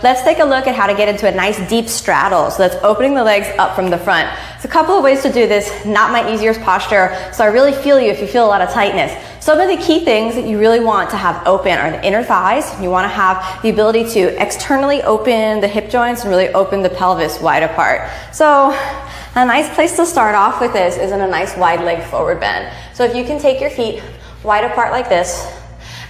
let's take a look at how to get into a nice deep straddle. So that's opening the legs up from the front. There's a couple of ways to do this, not my easiest posture, so I really feel you if you feel a lot of tightness. Some of the key things that you really want to have open are the inner thighs. You want to have the ability to externally open the hip joints and really open the pelvis wide apart. So a nice place to start off with this is in a nice wide leg forward bend. So if you can take your feet wide apart like this,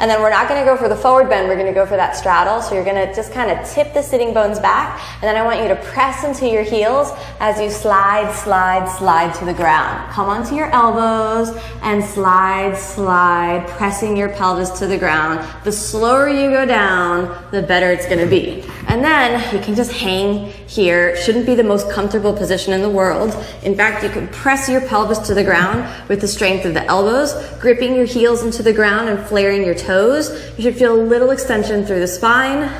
and then we're not going to go for the forward bend, we're going to go for that straddle. So you're going to just kind of tip the sitting bones back, and then I want you to press into your heels as you slide, slide, slide to the ground. Come onto your elbows and slide, slide, pressing your pelvis to the ground. The slower you go down, the better it's going to be. And then you can just hang here. Shouldn't be the most comfortable position in the world. In fact, you can press your pelvis to the ground with the strength of the elbows, gripping your heels into the ground and flaring your toes. You should feel a little extension through the spine.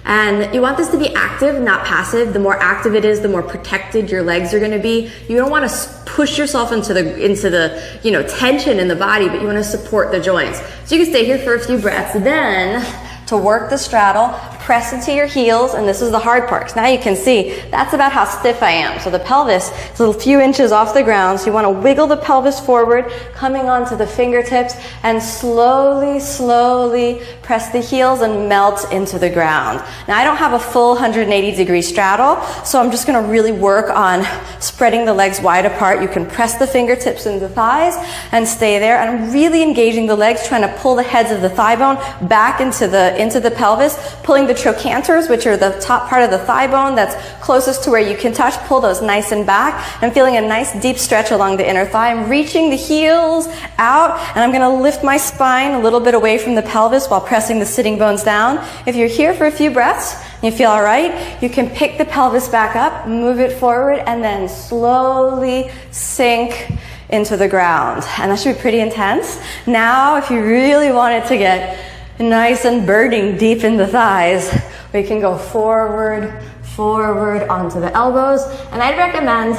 And you want this to be active, not passive. The more active it is, the more protected your legs are going to be. You don't want to push yourself into the tension in the body, but you want to support the joints. So you can stay here for a few breaths. Then, to work the straddle, press into your heels, and this is the hard part. Now you can see that's about how stiff I am. So the pelvis is a few inches off the ground, so you want to wiggle the pelvis forward, coming onto the fingertips, and slowly, slowly press the heels and melt into the ground. Now I don't have a full 180-degree straddle, so I'm just going to really work on spreading the legs wide apart. You can press the fingertips into the thighs and stay there, and I'm really engaging the legs, trying to pull the heads of the thigh bone back into the pelvis, pulling the trochanters, which are the top part of the thigh bone that's closest to where you can touch. Pull those nice and back. I'm feeling a nice deep stretch along the inner thigh. I'm reaching the heels out, and I'm going to lift my spine a little bit away from the pelvis while pressing the sitting bones down. If you're here for a few breaths and you feel all right, you can pick the pelvis back up, move it forward, and then slowly sink into the ground. And that should be pretty intense. Now, if you really want it to get nice and burning deep in the thighs, we can go forward, forward onto the elbows. And I'd recommend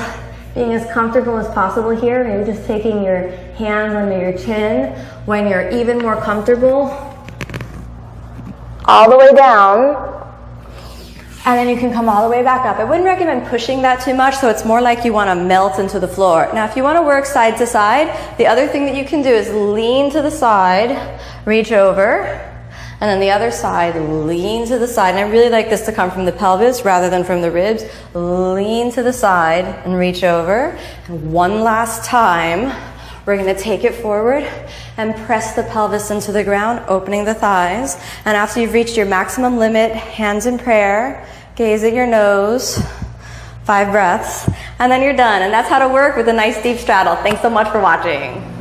being as comfortable as possible here. Maybe just taking your hands under your chin. When you're even more comfortable, all the way down. And then you can come all the way back up. I wouldn't recommend pushing that too much, so it's more like you want to melt into the floor. Now, if you want to work side to side, the other thing that you can do is lean to the side, reach over, and then the other side, lean to the side. And I really like this to come from the pelvis rather than from the ribs. Lean to the side and reach over. And one last time, we're going to take it forward and press the pelvis into the ground, opening the thighs. And after you've reached your maximum limit, hands in prayer, gaze at your nose, 5 breaths, and then you're done. And that's how to work with a nice deep straddle. Thanks so much for watching.